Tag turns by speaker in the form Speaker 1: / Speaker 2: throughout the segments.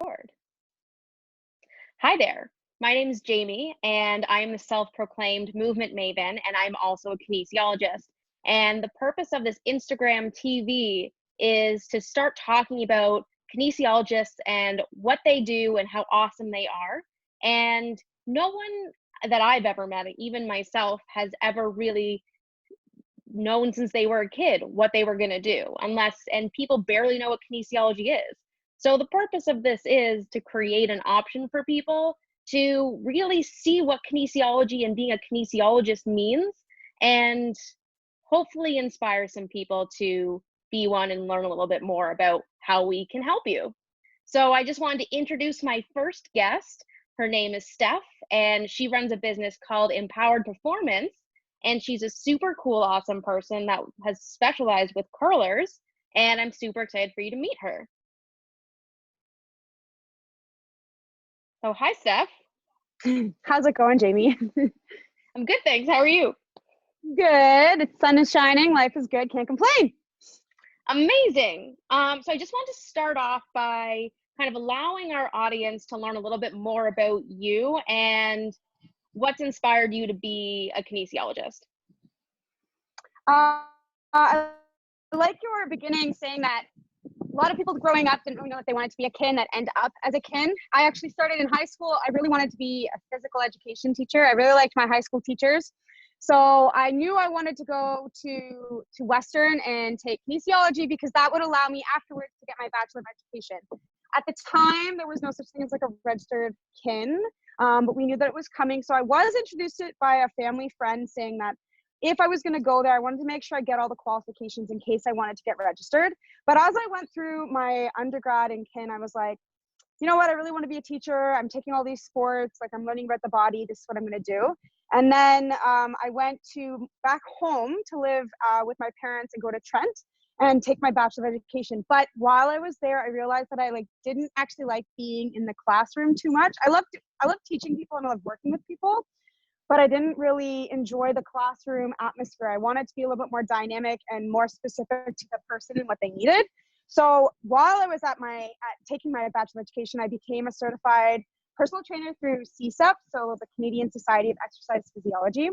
Speaker 1: Record. Hi there. My name is Jamie, and I'm the self-proclaimed movement maven, and I'm also a kinesiologist. And the purpose of this Instagram TV is to start talking about kinesiologists and what they do and how awesome they are. And no one that I've ever met, even myself, has ever really known since they were a kid what they were going to do, and people barely know what kinesiology is. So the purpose of this is to create an option for people to really see what kinesiology and being a kinesiologist means, and hopefully inspire some people to be one and learn a little bit more about how we can help you. So I just wanted to introduce my first guest. Her name is Steph, and she runs a business called Empowered Performance. And she's a super cool, awesome person that has specialized with curlers. And I'm super excited for you to meet her. So, hi, Steph.
Speaker 2: How's it going, Jamie?
Speaker 1: I'm good, thanks. How are you?
Speaker 2: Good. The sun is shining. Life is good. Can't complain.
Speaker 1: Amazing. So I just want to start off by kind of allowing our audience to learn a little bit more about you and what's inspired you to be a kinesiologist.
Speaker 2: I like your beginning saying that a lot of people growing up didn't really know that they wanted to be a kin that end up as a kin. I actually started in high school. I really wanted to be a physical education teacher. I really liked my high school teachers. So I knew I wanted to go to Western and take kinesiology because that would allow me afterwards to get my Bachelor of Education. At the time, there was no such thing as like a registered kin, but we knew that it was coming. So I was introduced to it by a family friend saying that if I was going to go there, I wanted to make sure I get all the qualifications in case I wanted to get registered. But as I went through my undergrad in kin, I was like, you know what, I really want to be a teacher. I'm taking all these sports, like I'm learning about the body. This is what I'm going to do. And then I went back home to live with my parents and go to Trent and take my Bachelor of Education. But while I was there, I realized that I didn't actually like being in the classroom too much. I love teaching people and I love working with people, but I didn't really enjoy the classroom atmosphere. I wanted to be a little bit more dynamic and more specific to the person and what they needed. So while I was taking my Bachelor of Education, I became a certified personal trainer through CSEP, so the Canadian Society of Exercise Physiology.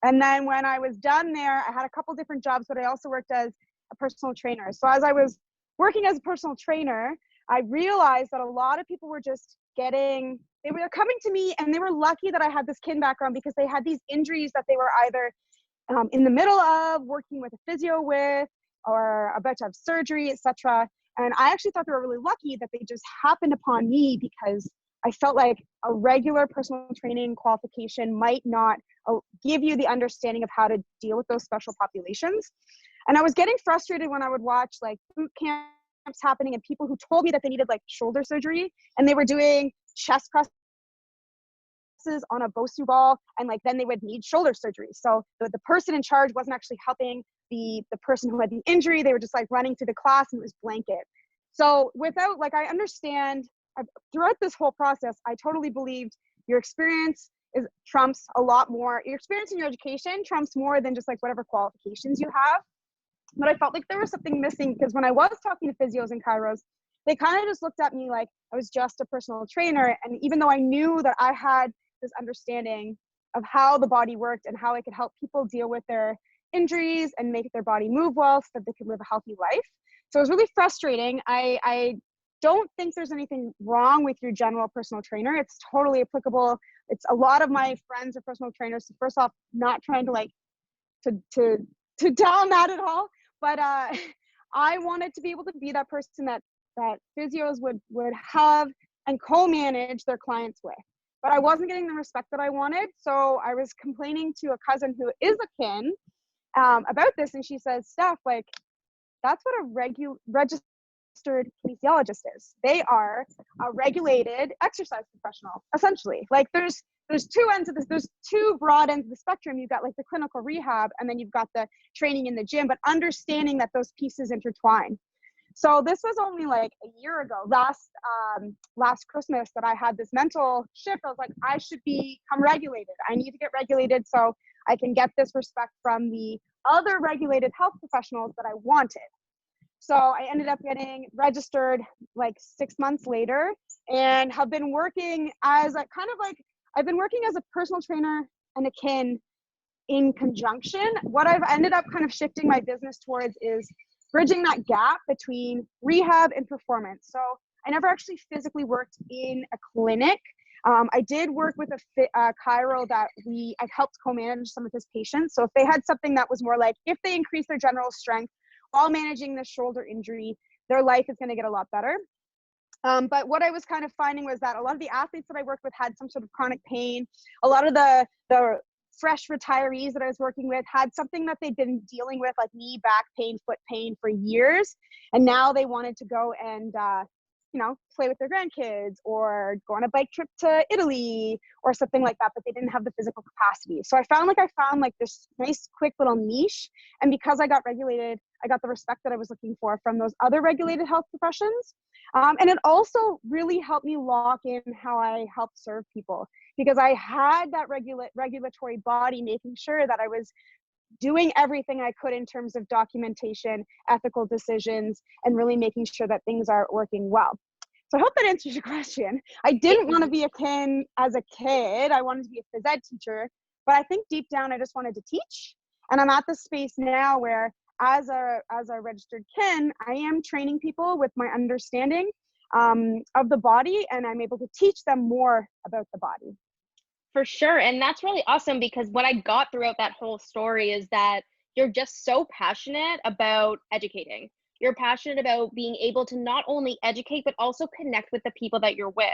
Speaker 2: And then when I was done there, I had a couple different jobs, but I also worked as a personal trainer. So as I was working as a personal trainer, I realized that a lot of people were just they were coming to me and they were lucky that I had this kin background because they had these injuries that they were either in the middle of working with a physio with or about to have surgery, etc. And I actually thought they were really lucky that they just happened upon me because I felt like a regular personal training qualification might not give you the understanding of how to deal with those special populations. And I was getting frustrated when I would watch like boot camps happening and people who told me that they needed like shoulder surgery and they were doing chest presses on a Bosu ball and then they would need shoulder surgery. So the person in charge wasn't actually helping the person who had the injury. They were just running through the class and it was blanket. So I understand throughout this whole process, I totally believed your experience trumps a lot more. Your experience in your education trumps more than just whatever qualifications you have. But I felt like there was something missing because when I was talking to physios and chiros, they kind of just looked at me like I was just a personal trainer. And even though I knew that I had this understanding of how the body worked and how I could help people deal with their injuries and make their body move well so that they could live a healthy life. So it was really frustrating. I don't think there's anything wrong with your general personal trainer. It's totally applicable. It's a lot of my friends are personal trainers. So first off, not trying to down that at all. But I wanted to be able to be that person that physios would have and co-manage their clients with. But I wasn't getting the respect that I wanted. So I was complaining to a cousin who is a kin about this. And she says, Steph, that's what a registered kinesiologist is. They are a regulated exercise professional, essentially. There's two ends of this. There's two broad ends of the spectrum. You've got the clinical rehab, and then you've got the training in the gym, but understanding that those pieces intertwine. So this was only a year ago, last Christmas, that I had this mental shift. I was like, I should become regulated. I need to get regulated so I can get this respect from the other regulated health professionals that I wanted. So I ended up getting registered like 6 months later, and have been working as a kind of like, I've been working as a personal trainer and a kin in conjunction. What I've ended up kind of shifting my business towards is bridging that gap between rehab and performance. So I never actually physically worked in a clinic. I did work with a chiro that I helped co-manage some of his patients. So if they had something that was more like, if they increase their general strength while managing the shoulder injury, their life is going to get a lot better. But what I was kind of finding was that a lot of the athletes that I worked with had some sort of chronic pain. A lot of the fresh retirees that I was working with had something that they'd been dealing with, like knee, back pain, foot pain for years. And now they wanted to go and, play with their grandkids or go on a bike trip to Italy or something like that, but they didn't have the physical capacity. So I found like this nice, quick little niche. And because I got regulated, I got the respect that I was looking for from those other regulated health professions. And it also really helped me lock in how I help serve people, because I had that regulatory body making sure that I was doing everything I could in terms of documentation, ethical decisions, and really making sure that things are working well. So I hope that answers your question. I didn't want to be a kin as a kid. I wanted to be a phys ed teacher, but I think deep down I just wanted to teach. And I'm at the space now where as a registered kin, I am training people with my understanding of the body, and I'm able to teach them more about the body.
Speaker 1: For sure. And that's really awesome because what I got throughout that whole story is that you're just so passionate about educating. You're passionate about being able to not only educate, but also connect with the people that you're with.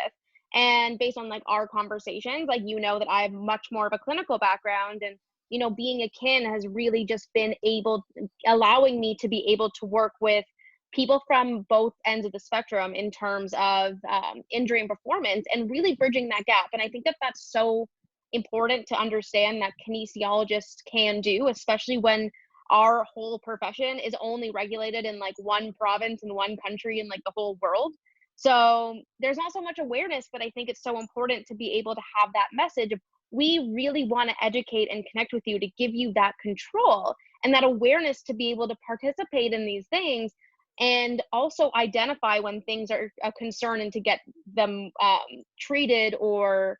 Speaker 1: And based on like our conversations, like, you know, that I have much more of a clinical background, and, you know, being a kin has really just been allowing me to be able to work with people from both ends of the spectrum in terms of injury and performance, and really bridging that gap. And I think that that's so important to understand that kinesiologists can do, especially when our whole profession is only regulated in like one province in one country in like the whole world. So there's not so much awareness, but I think it's so important to be able to have that message of, we really want to educate and connect with you to give you that control and that awareness to be able to participate in these things, and also identify when things are a concern and to get them treated or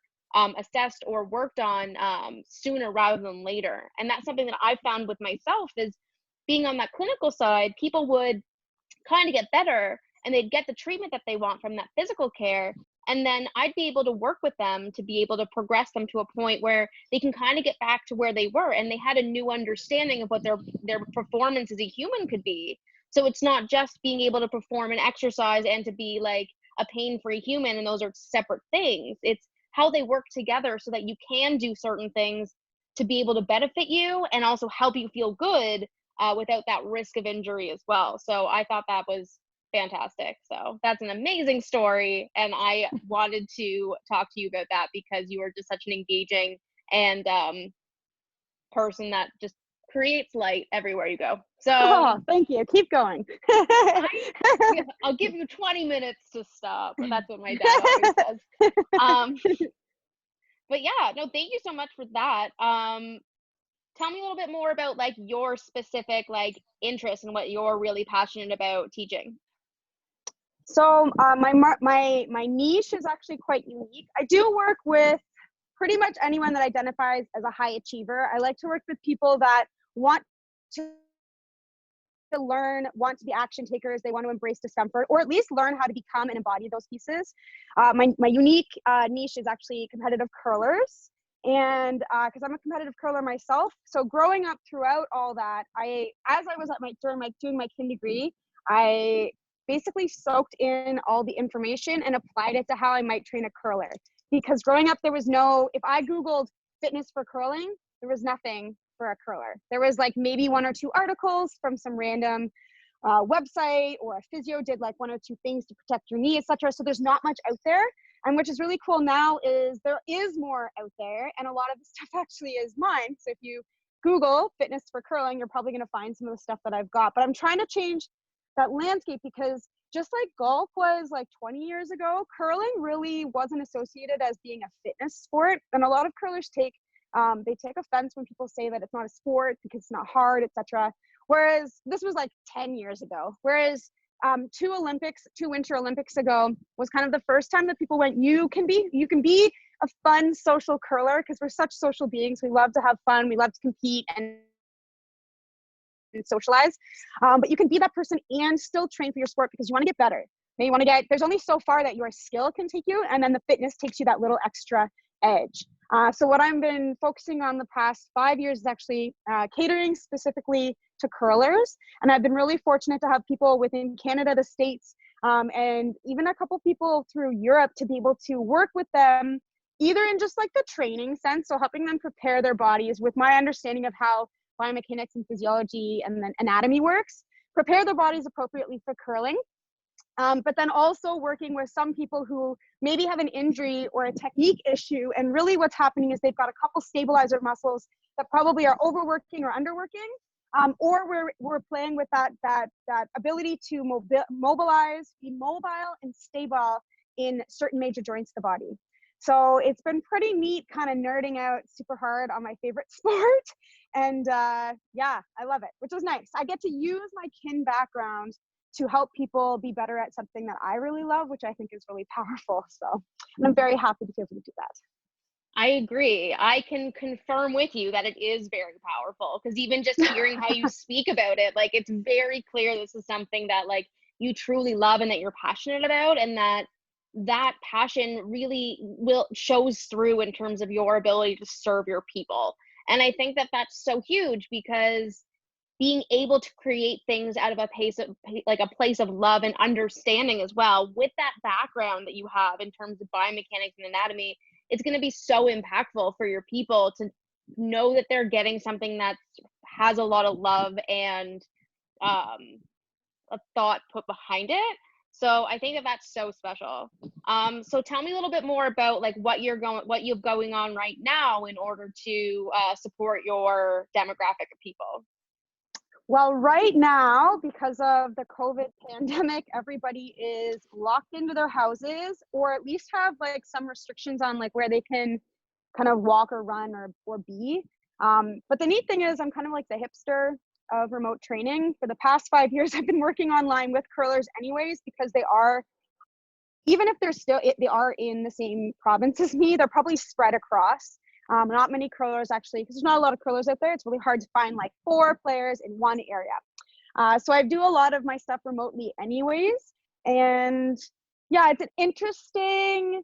Speaker 1: assessed or worked on sooner rather than later. And that's something that I found with myself is being on that clinical side, people would kind of get better and they'd get the treatment that they want from that physical care. And then I'd be able to work with them to be able to progress them to a point where they can kind of get back to where they were and they had a new understanding of what their performance as a human could be. So it's not just being able to perform an exercise and to be like a pain-free human, and those are separate things. It's how they work together so that you can do certain things to be able to benefit you and also help you feel good without that risk of injury as well. So I thought that was fantastic. So that's an amazing story. And I wanted to talk to you about that because you are just such an engaging and person that just creates light everywhere you go. So
Speaker 2: Oh, thank you. Keep going.
Speaker 1: I'll give you 20 minutes to stop. That's what my dad always says. But yeah, no, thank you so much for that. Tell me a little bit more about like your specific like interest and what you're really passionate about teaching.
Speaker 2: So my niche is actually quite unique. I do work with pretty much anyone that identifies as a high achiever. I like to work with people that want to learn, want to be action takers. They want to embrace discomfort, or at least learn how to become and embody those pieces. My unique niche is actually competitive curlers. And because I'm a competitive curler myself, so growing up throughout all that, as I was doing my kin degree, I basically soaked in all the information and applied it to how I might train a curler. Because growing up, there was no, if I Googled fitness for curling, there was nothing for a curler. There was like maybe one or two articles from some random website, or a physio did like one or two things to protect your knee, etc. So there's not much out there. And which is really cool now is there is more out there, and a lot of the stuff actually is mine. So if you Google fitness for curling, you're probably going to find some of the stuff that I've got. But I'm trying to change that landscape, because just like golf was like 20 years ago, curling really wasn't associated as being a fitness sport. And a lot of curlers take offense when people say that it's not a sport because it's not hard, etc. Whereas this was like 10 years ago. Whereas two Winter Olympics ago was kind of the first time that people went, you can be a fun social curler, because we're such social beings. We love to have fun. We love to compete and socialize. But you can be that person and still train for your sport because you want to get better. Maybe you want to there's only so far that your skill can take you, and then the fitness takes you that little extra edge. So what I've been focusing on the past 5 years is actually catering specifically to curlers. And I've been really fortunate to have people within Canada, the States, and even a couple people through Europe to be able to work with them, either in just like the training sense, so helping them prepare their bodies with my understanding of how biomechanics and physiology and then anatomy works, prepare their bodies appropriately for curling. But then also working with some people who maybe have an injury or a technique issue, and really what's happening is they've got a couple stabilizer muscles that probably are overworking or underworking, or we're playing with that ability to mobilize, be mobile and stable in certain major joints of the body. So it's been pretty neat, kind of nerding out super hard on my favorite sport. And yeah, I love it, which was nice. I get to use my kin background to help people be better at something that I really love, which I think is really powerful. So I'm very happy to be able to do that.
Speaker 1: I agree. I can confirm with you that it is very powerful, because even just hearing how you speak about it, like, it's very clear this is something that like you truly love and that you're passionate about, and that passion really shows through in terms of your ability to serve your people. And I think that that's so huge, because being able to create things out of a place of love and understanding as well, with that background that you have in terms of biomechanics and anatomy, it's going to be so impactful for your people to know that they're getting something that has a lot of love and a thought put behind it. So I think that that's so special. So tell me a little bit more about like what you're going on right now in order to support your demographic of people.
Speaker 2: Well, right now, because of the COVID pandemic, everybody is locked into their houses, or at least have like some restrictions on like where they can kind of walk or run or be. But the neat thing is I'm kind of like the hipster of remote training. For the past 5 years, I've been working online with curlers anyways, because they are, even if they are in the same province as me, they're probably spread across. Not many curlers actually, because there's not a lot of curlers out there. It's really hard to find like 4 players in one area. So I do a lot of my stuff remotely anyways. And yeah, it's an interesting,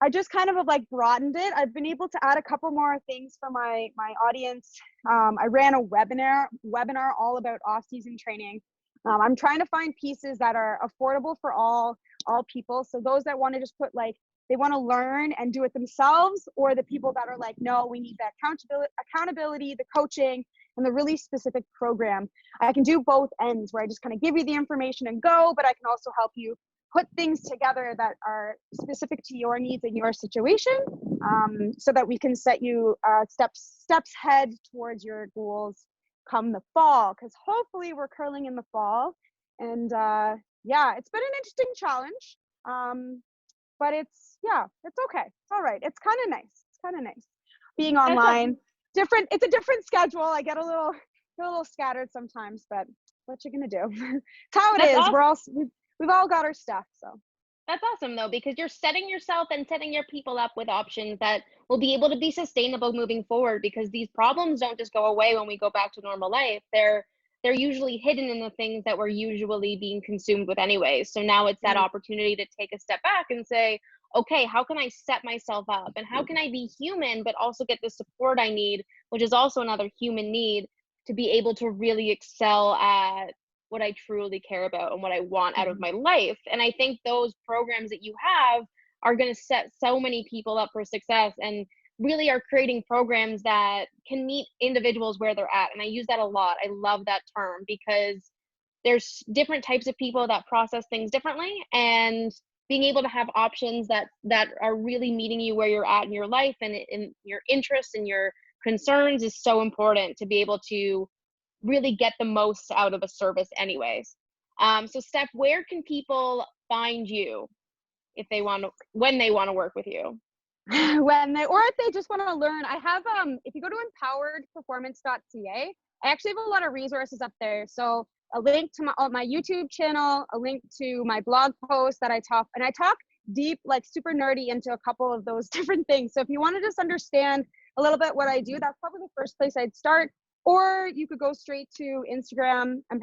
Speaker 2: I just kind of have like broadened it. I've been able to add a couple more things for my audience. I ran a webinar all about off-season training. I'm trying to find pieces that are affordable for all people. So those that want to just put like, they want to learn and do it themselves, or the people that are like, no, we need the accountability, the coaching, and the really specific program. I can do both ends, where I just kind of give you the information and go, but I can also help you put things together that are specific to your needs and your situation, so that we can set you steps ahead towards your goals come the fall, because hopefully we're curling in the fall. And yeah, it's been an interesting challenge, but it's okay, it's all right. It's kind of nice being online. It's a different schedule. I get a little scattered sometimes, but what you gonna do? It's how it is. Awesome. We've all got our stuff. So
Speaker 1: That's awesome though, because you're setting yourself and setting your people up with options that will be able to be sustainable moving forward, because these problems don't just go away when we go back to normal life. They're usually hidden in the things that we're usually being consumed with anyway. So now it's that opportunity to take a step back and say, okay, how can I set myself up, and how can I be human but also get the support I need, which is also another human need, to be able to really excel at what I truly care about and what I want out of my life. And I think those programs that you have are going to set so many people up for success, and really are creating programs that can meet individuals where they're at. And I use that a lot. I love that term, because there's different types of people that process things differently, and being able to have options that are really meeting you where you're at in your life and in your interests and your concerns is so important, to be able to really get the most out of a service anyways. So Steph, where can people find you when they want to work with you?
Speaker 2: or if they just want to learn, I have if you go to empoweredperformance.ca, I actually have a lot of resources up there. So a link to my YouTube channel, a link to my blog post that I talk deep, like super nerdy into a couple of those different things. So if you want to just understand a little bit what I do, that's probably the first place I'd start. Or you could go straight to Instagram and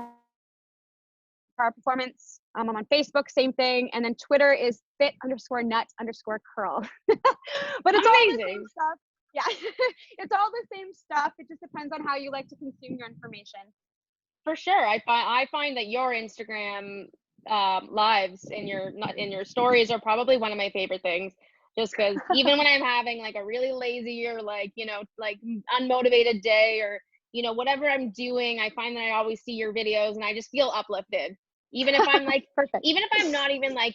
Speaker 2: Power Performance. I'm on Facebook, same thing. And then Twitter is fit_nut_curl. But it's all the same
Speaker 1: Amazing.
Speaker 2: stuff. Yeah, it's all the same stuff. It just depends on how you like to consume your information.
Speaker 1: For sure. I find that your Instagram lives in your not in your stories are probably one of my favorite things. Just because even when I'm having like a really lazy or like, like unmotivated day or, whatever I'm doing, I find that I always see your videos and I just feel uplifted. Even if I'm like,
Speaker 2: Perfect.
Speaker 1: even if I'm not even like,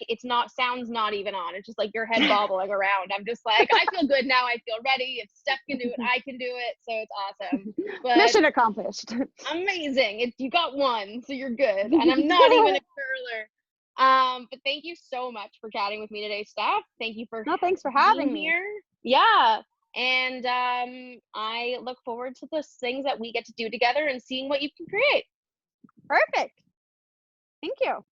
Speaker 1: sounds not even on. It's just like your head bobbling around. I'm just like, I feel good now. I feel ready. If Steph can do it, I can do it. So it's awesome. But
Speaker 2: Mission accomplished.
Speaker 1: amazing. You got one, so you're good. And I'm not even a curler. But thank you so much for chatting with me today, Steph. Thank you for
Speaker 2: No, thanks for
Speaker 1: being
Speaker 2: having me.
Speaker 1: here. Yeah. And I look forward to the things that we get to do together and seeing what you can create.
Speaker 2: Perfect. Thank you.